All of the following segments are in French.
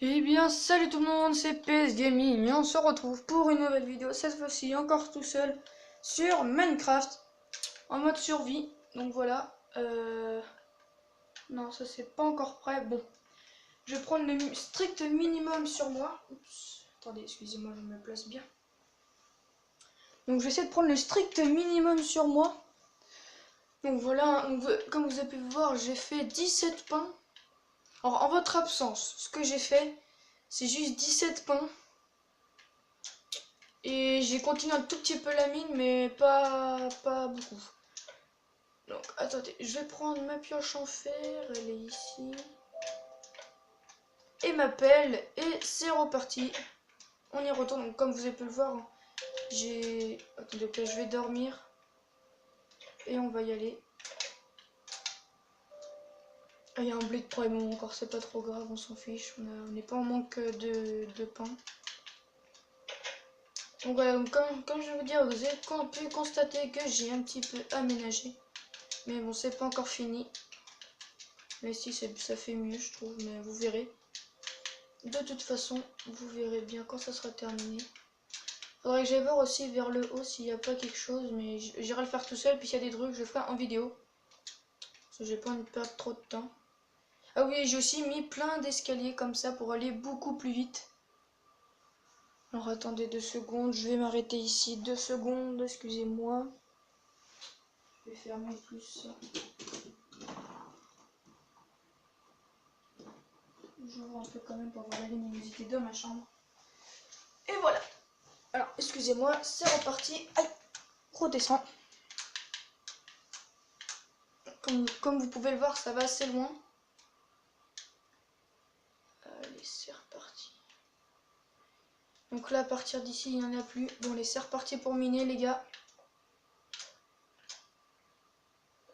Eh bien, salut tout le monde, c'est PS Gaming et on se retrouve pour une nouvelle vidéo, cette fois-ci encore tout seul sur Minecraft en mode survie. Donc voilà, non, ça c'est pas encore prêt. Bon, je vais prendre le strict minimum sur moi. Oups, attendez, excusez-moi, je me place bien. Donc je vais essayer de prendre le strict minimum sur moi. Donc voilà, comme vous avez pu voir, j'ai fait 17 pains. Alors en votre absence, ce que j'ai fait, c'est juste 17 pains. Et j'ai continué un tout petit peu la mine, mais pas beaucoup. Donc, attendez, je vais prendre ma pioche en fer, elle est ici. Et ma pelle, et c'est reparti. On y retourne, donc comme vous avez pu le voir, j'ai... Attendez, ok, je vais dormir. Et on va y aller. Ah, il y a un blé de prime encore, c'est pas trop grave, on s'en fiche. On n'est pas en manque de pain. Donc voilà, donc comme je vais vous dire, vous avez pu constater que j'ai un petit peu aménagé. Mais bon, c'est pas encore fini. Mais si, ça fait mieux, je trouve, mais vous verrez. De toute façon, vous verrez bien quand ça sera terminé. Faudrait que j'aille voir aussi vers le haut s'il n'y a pas quelque chose, mais j'irai le faire tout seul, puis s'il y a des trucs, je le ferai en vidéo. Parce que j'ai pas envie de perdre trop de temps. Ah oui, j'ai aussi mis plein d'escaliers comme ça pour aller beaucoup plus vite. Alors attendez 2 secondes, je vais m'arrêter ici 2 secondes, excusez-moi. Je vais fermer plus ça. J'ouvre un peu quand même pour voir la luminosité de ma chambre. Et voilà. Alors, excusez-moi, c'est reparti. Aïe, redescends. Comme vous pouvez le voir, ça va assez loin. Allez, c'est reparti. Donc là, à partir d'ici, il n'y en a plus. Bon, allez, c'est reparti pour miner, les gars.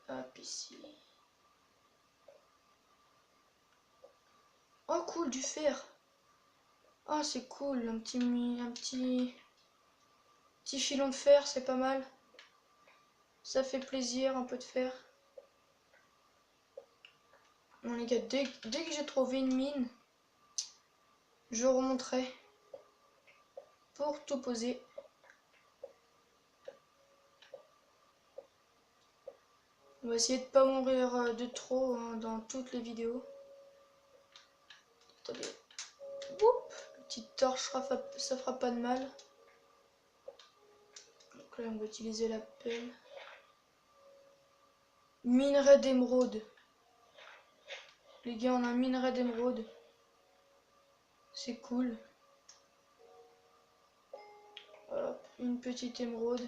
Hop, ici. Oh, cool, du fer. Ah, c'est cool, un petit filon de fer, c'est pas mal. Ça fait plaisir, un peu de fer. Bon, les gars, dès que j'ai trouvé une mine, je remonterai pour tout poser. On va essayer de pas mourir de trop hein, dans toutes les vidéos. Attendez. Oup, petite torche, ça fera pas de mal. Donc là, on va utiliser la pelle. Minerai d'émeraude. Les gars, on a un minerai d'émeraude. C'est cool. Hop, une petite émeraude.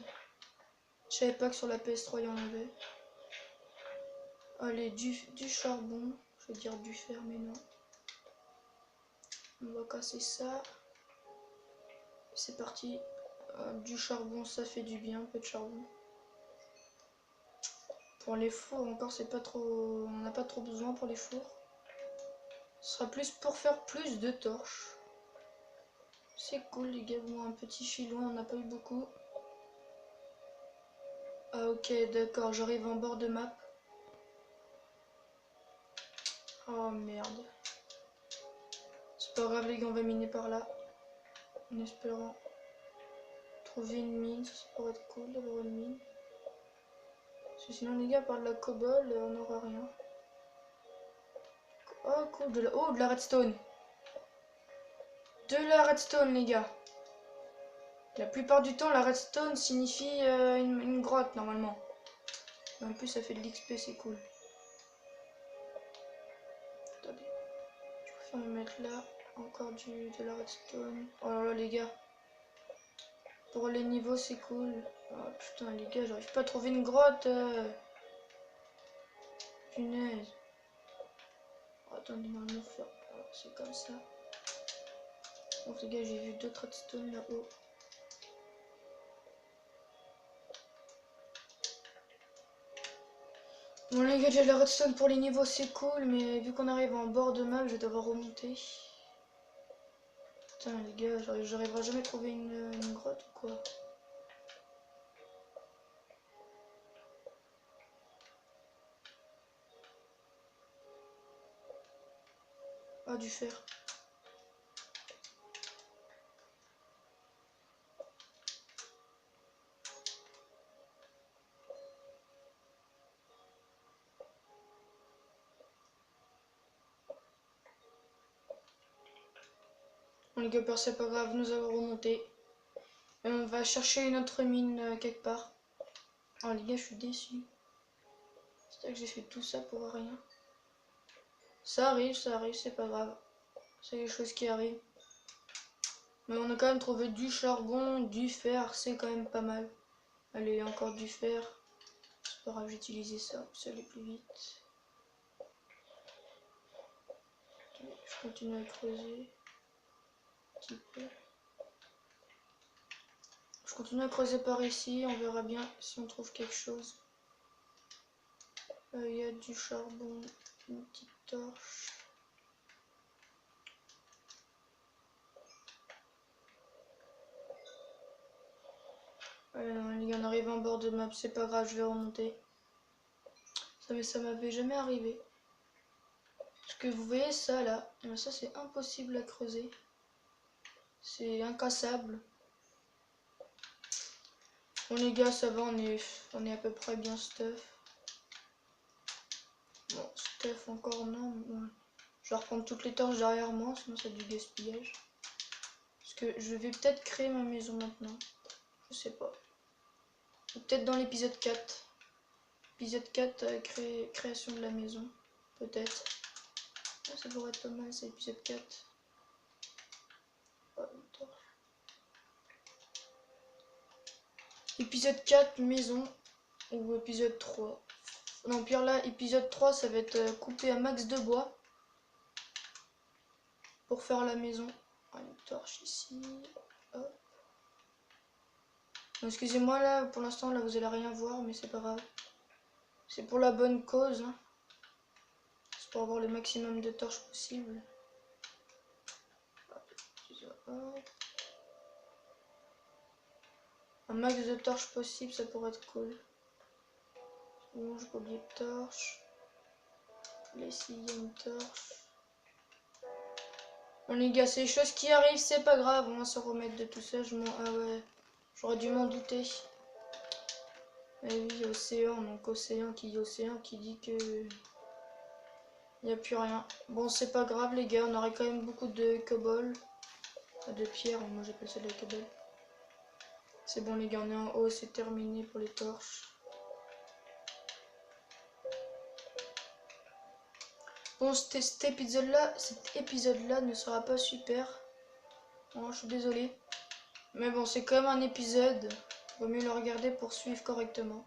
Je savais pas que sur la PS3 il y en avait. Allez, du charbon. Je veux dire du fer, mais non. On va casser ça. C'est parti. Du charbon, ça fait du bien, un peu de charbon. Pour les fours, encore, c'est pas trop. On n'a pas trop besoin pour les fours. Ce sera plus pour faire plus de torches. C'est cool, les gars. Bon, un petit filon, on n'a pas eu beaucoup. Ah, ok, d'accord, j'arrive en bord de map. Oh merde. C'est pas grave, les gars, on va miner par là. En espérant trouver une mine, ça pourrait être cool d'avoir une mine. Parce que sinon, les gars, par de la cobble, on n'aura rien. Oh, cool, de la redstone. De la redstone, les gars. La plupart du temps, la redstone signifie une grotte, normalement. Et en plus, ça fait de l'XP, c'est cool. Attendez. Je préfère me mettre là. Encore de la redstone. Oh là là, les gars. Pour les niveaux, c'est cool. Oh putain, les gars, j'arrive pas à trouver une grotte. Punaise. Oh, attendez, normalement, c'est comme ça. Donc, les gars, j'ai vu d'autres redstone là-haut. Bon, les gars, j'ai la redstone pour les niveaux, c'est cool. Mais vu qu'on arrive en bord de map, je vais devoir remonter. Putain, les gars, j'arriverai jamais à trouver une grotte ou quoi? Ah, du fer. Bon les gars, c'est pas grave, nous allons remonter. Et on va chercher une autre mine quelque part. Oh les gars, je suis déçu. C'est-à-dire que j'ai fait tout ça pour rien. Ça arrive, c'est pas grave. C'est quelque chose qui arrive. Mais on a quand même trouvé du charbon, du fer, c'est quand même pas mal. Allez, encore du fer. C'est pas grave, j'ai utilisé ça, ça allait plus vite. Je continue à creuser. Un petit peu. Je continue à creuser par ici, on verra bien si on trouve quelque chose. Il y a du charbon, une petite torche. Non, les gars, on arrive en bord de map, c'est pas grave, je vais remonter. Ça m'avait jamais arrivé. Parce que vous voyez ça là, ça c'est impossible à creuser. C'est incassable. Bon les gars, ça va, on est à peu près bien stuff. Bon, stuff encore non. Bon. Je vais reprendre toutes les torches derrière moi, sinon c'est du gaspillage. Parce que je vais peut-être créer ma maison maintenant. Je sais pas. Ou peut-être dans l'épisode 4. Épisode 4, création de la maison. Peut-être. Ah, ça pourrait être pas mal, c'est épisode 4. Oh, épisode 4, maison. Ou épisode 3. Non, pire là, épisode 3, ça va être couper un max de bois. Pour faire la maison. Ah, une torche ici. Hop. Excusez-moi là, pour l'instant là vous allez rien voir, mais c'est pas grave. C'est pour la bonne cause. Hein. C'est pour avoir le maximum de torches possible. Un max de torches possible, ça pourrait être cool. Bon, j'ai pas oublié de torches. Là ici il y a une torche. Bon les gars, c'est des choses qui arrivent, c'est pas grave, on va se remettre de tout ça. Ah ouais, j'aurais dû m'en douter. Et oui, océan, donc océan qui dit que il n'y a plus rien. Bon, c'est pas grave les gars, on aurait quand même beaucoup de cobble. De pierre, moi j'appelle ça de la cobble. C'est bon les gars, on est en haut, c'est terminé pour les torches. Bon, cet épisode-là ne sera pas super. Bon, je suis désolé. Mais bon, c'est quand même un épisode. Vaut mieux le regarder pour suivre correctement.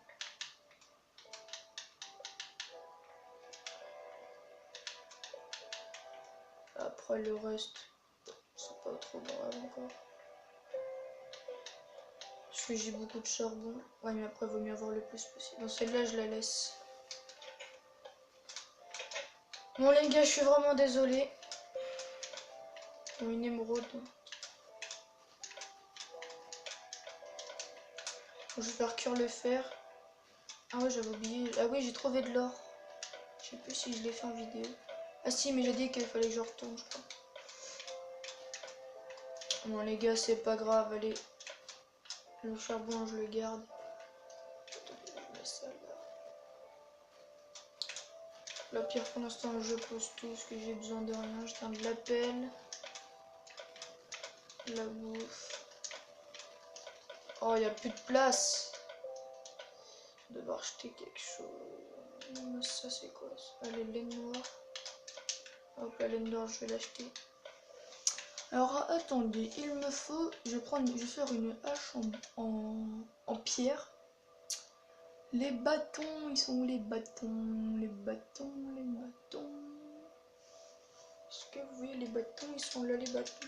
Après le reste, c'est pas trop grave encore. J'ai beaucoup de charbon. Ouais, mais après, vaut mieux avoir le plus possible. Bon, celle-là, je la laisse. Bon, les gars, je suis vraiment désolé. Bon, une émeraude. Bon, je vais faire cuire le fer. Ah ouais, j'avais oublié. Ah oui, j'ai trouvé de l'or. Je sais plus si je l'ai fait en vidéo. Ah si, mais j'ai dit qu'il fallait que je retourne, je crois. Bon, les gars, c'est pas grave. Allez. Le charbon, je le garde. Je mets ça là. La pierre, pour l'instant, je pose tout parce que j'ai besoin de rien. Je tiens de la pelle. La bouffe. Oh, il n'y a plus de place. Je vais devoir acheter quelque chose. Ça, c'est quoi ça? Allez, laine noire. Hop, la laine noire, je vais l'acheter. Alors, attendez, il me faut... Je vais faire une hache en pierre. Les bâtons, ils sont où les bâtons? Les bâtons. Est-ce que vous voyez les bâtons? Ils sont là, les bâtons.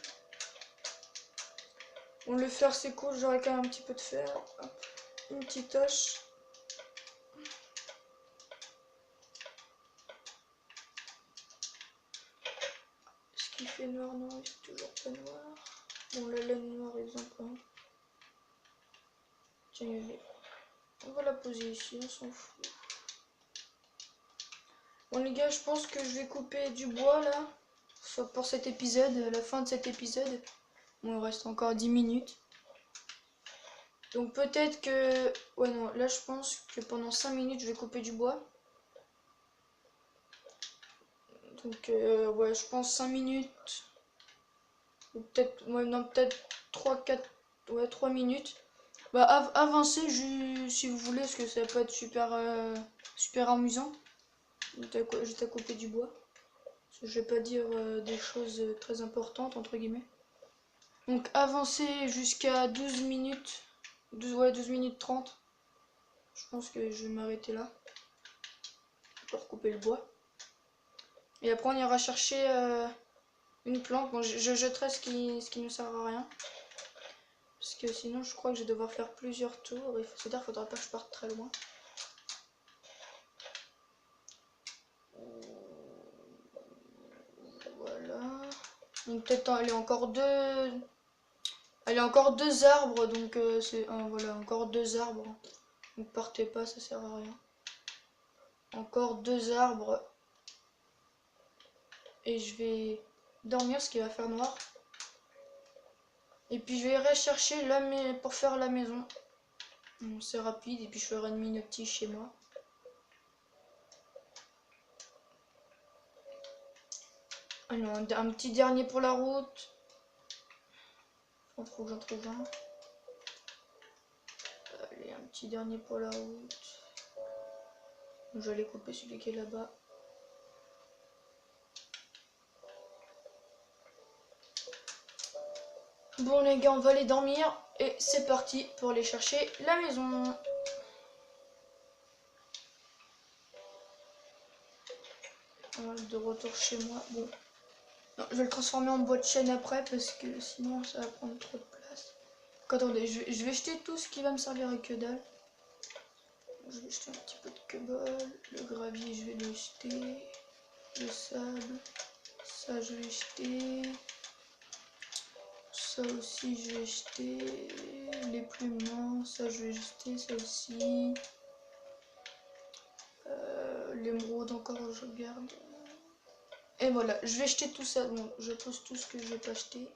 Bon, le fer, c'est cool, j'aurai quand même un petit peu de fer. Hop. Une petite hache. Est-ce qu'il fait noir? Non, il fait toujours pas noir. Bon, la laine noire, exemple. Tiens, il est. On va la poser ici, on s'en fout. Bon les gars, je pense que je vais couper du bois là. Soit pour cet épisode, à la fin de cet épisode. Bon, il reste encore 10 minutes. Donc peut-être que... Ouais non, là je pense que pendant 5 minutes je vais couper du bois. Donc ouais, je pense 5 minutes. Ou peut-être, ouais, non, peut-être 3, 4, ouais, 3 minutes. Bah, avancez si vous voulez, parce que ça peut être super amusant. Juste à couper du bois. Je vais pas dire des choses très importantes, entre guillemets. Donc, avancez jusqu'à 12 minutes. 12 minutes 30. Je pense que je vais m'arrêter là. Pour couper le bois. Et après, on ira chercher une plante. Bon, je jetterai ce qui ne sert à rien. Parce que sinon, je crois que je vais devoir faire plusieurs tours. C'est-à-dire qu'il faudra pas que je parte très loin. Voilà. Donc peut-être elle est encore deux. Elle est encore deux arbres, donc voilà, encore deux arbres. Ne partez pas, ça sert à rien. Encore deux arbres. Et je vais dormir, ce qui va faire noir. Et puis je vais rechercher pour faire la maison. C'est rapide, et puis je ferai une mine petit chez moi. Alors, un petit dernier pour la route. J'en trouve un. Allez, un petit dernier pour la route. Je vais aller couper celui qui est là-bas. Bon les gars, on va aller dormir. Et c'est parti pour aller chercher la maison. De retour chez moi. Bon. Non, je vais le transformer en boîte de chaîne après parce que sinon ça va prendre trop de place. Donc, attendez, je vais jeter tout ce qui va me servir à que dalle. Je vais jeter un petit peu de cobble. Le gravier, je vais le jeter. Le sable. Ça, je vais jeter. Ça aussi, je vais jeter. Les plumes, non. Ça, je vais jeter. Ça aussi. L'émeraude, encore, je garde. Et voilà, je vais jeter tout ça. Bon, je pose tout ce que je vais pas jeter.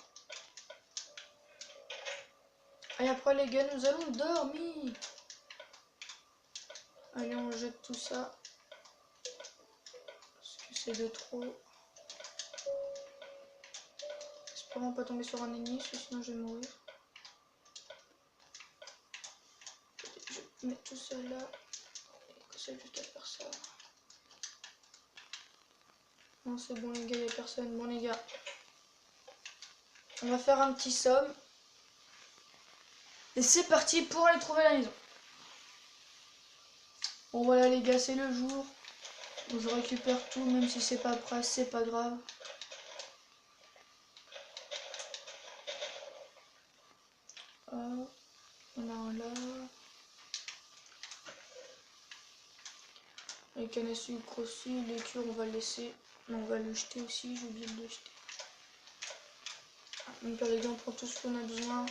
Et après les gars, nous allons dormir. Allez, on jette tout ça. Parce que c'est de trop. Espérons pas tomber sur un ennemi, parce que sinon je vais mourir. Je vais mettre tout ça là. Et ça juste à faire ça. Non, c'est bon les gars, il n'y a personne. Bon les gars. On va faire un petit somme. Et c'est parti pour aller trouver la maison. Bon voilà les gars, c'est le jour. Je récupère tout, même si c'est pas prêt, c'est pas grave. Hop, on a un là. Les cannes à sucre aussi, les cures on va le laisser. Mais on va le jeter aussi, j'ai oublié de le jeter. Donc les gars, on prend tout ce qu'on a besoin.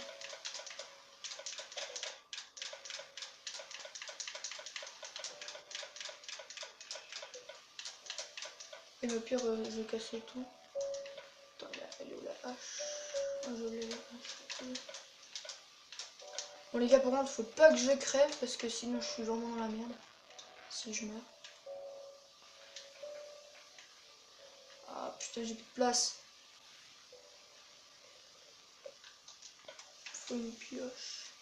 Et le pire, je vais casser tout. Attends, elle est où la hache? Oh, je l'ai la hache. Bon les gars, par contre, faut pas que je crève parce que sinon je suis vraiment dans la merde. Si je meurs. Ah putain, j'ai plus de place. Faut une pioche.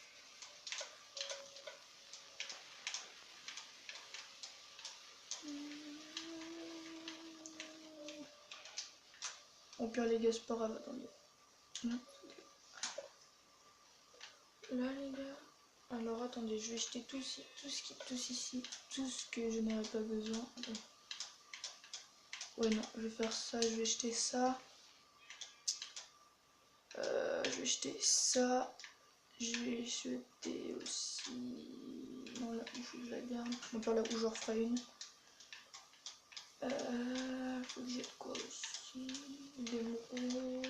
Au pire les gars, c'est pas grave, attendez. Là les gars. Alors attendez, je vais jeter tout ici, tout ce que je n'aurai pas besoin. Attendez. Ouais non, je vais faire ça, je vais jeter ça. Je vais jeter ça. Je vais jeter aussi. Non, là où je la garde. Donc là où je referai une. Faut que j'ai de quoi aussi. Des mots.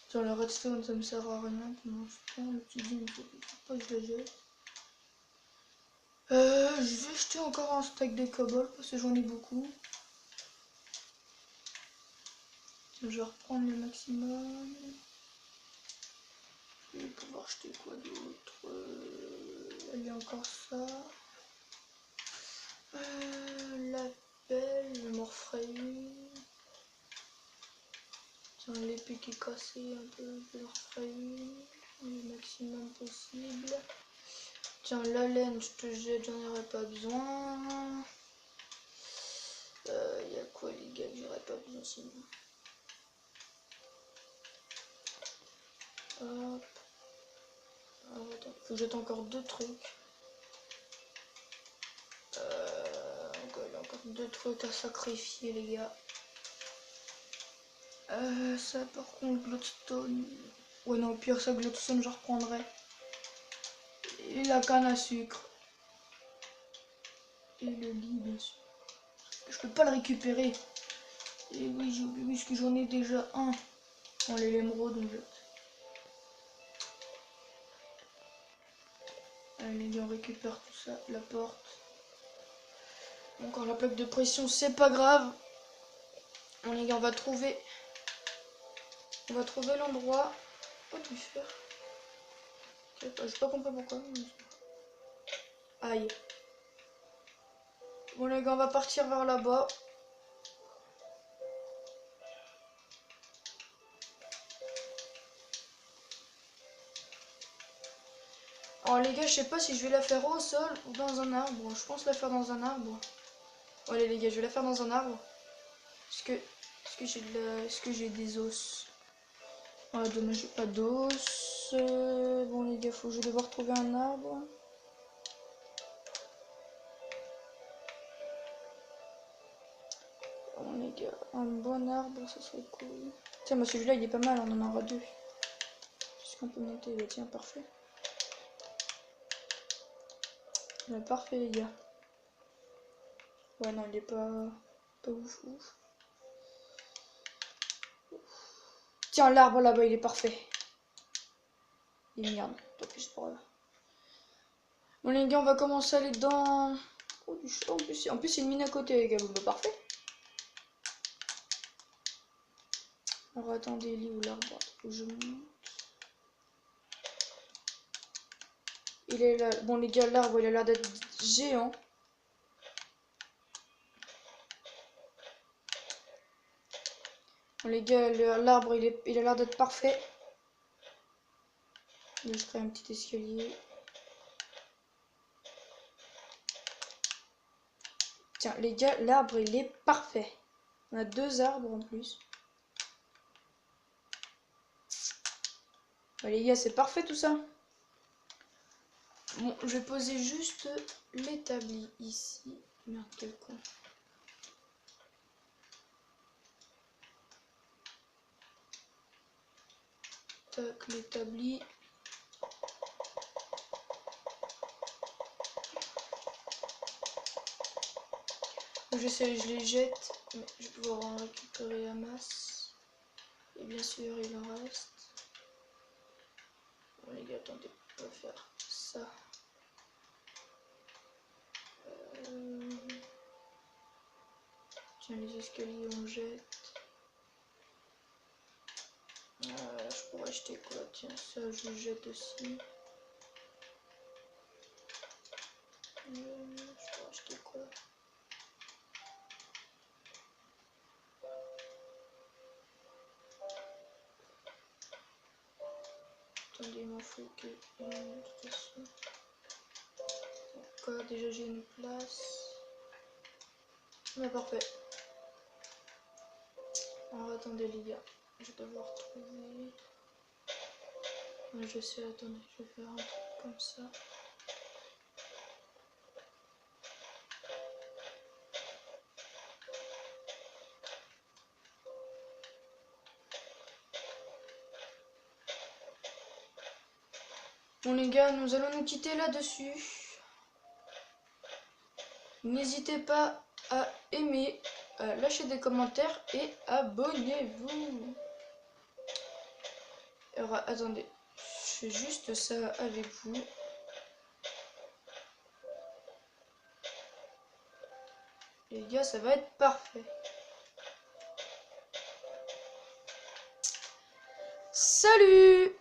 Sur le redstone, ça me sert à rien pour l'instant. Le petit il faut pas que je le jette. Je vais jeter encore un stack de cobble parce que j'en ai beaucoup. Je vais reprendre le maximum. Je vais pouvoir jeter quoi d'autre? Il y a encore ça. La pelle, je m'en referai une. Tiens, l'épée qui est cassée un peu, je vais leur faire le maximum possible. Tiens, la laine, je te jette, j'en aurais pas besoin. Y a quoi les gars que j'aurais pas besoin sinon? Hop. Alors, attends, faut que je jette encore 2 trucs. Il y a encore 2 trucs à sacrifier les gars. Ça par contre, Glowstone. Ouais non, au pire ça, Glowstone je reprendrai. Et la canne à sucre. Et le lit bien sûr. Je peux pas le récupérer. Et oui, j'ai oublié parce que j'en ai déjà un. Dans les émeraudes donc je... Allez les gars, on récupère tout ça, la porte. Encore la plaque de pression, c'est pas grave. Bon les gars, on va trouver l'endroit. Oh du fer. J'ai pas compris pourquoi. Aïe. Bon les gars, on va partir vers là-bas. Alors les gars, je sais pas si je vais la faire au sol ou dans un arbre. Je pense la faire dans un arbre. Bon, allez les gars, je vais la faire dans un arbre. Est-ce que j'ai des os? Ah dommage, j'ai pas d'os. Bon les gars, faut que je vais devoir trouver un arbre. Bon les gars, un bon arbre, ça serait cool. Tiens, moi celui-là il est pas mal, on en aura 2. Est-ce qu'on peut monter? Bah, tiens, parfait. Bah, parfait les gars. Ouais non, il est pas ouf ouf. Tiens, l'arbre là-bas, il est parfait. Il est merde, tant pis, c'est pas grave. Bon les gars, on va commencer à aller dans... Oh du chaud, en plus il y a une mine à côté les gars, bon bah parfait. Alors attendez, il est où l'arbre? Faut que je monte. Il est là. Bon les gars, l'arbre il a l'air d'être géant. Bon les gars, l'arbre il a l'air d'être parfait. Là, je ferai un petit escalier. Tiens les gars, l'arbre il est parfait. On a 2 arbres en plus. Bon, les gars, c'est parfait tout ça. Bon, je vais poser juste l'établi ici. Merde, quel con. Tac, l'établi. Je les jette, mais je vais pouvoir en récupérer la masse. Et bien sûr, il en reste. Bon les gars, attendez, on va faire ça. Tiens, les escaliers, on jette. Je pourrais acheter quoi? Tiens, ça, je jette aussi. Je pourrais acheter quoi? Attendez, il m'en faut que une de toute façon. D'accord, déjà j'ai une place. Mais parfait. Alors attendez les gars, je vais devoir trouver. Je sais, attendez, je vais faire un truc comme ça. Bon les gars, nous allons nous quitter là-dessus. N'hésitez pas à aimer, à lâcher des commentaires et abonnez-vous. Alors attendez, je fais juste ça avec vous. Les gars, ça va être parfait. Salut!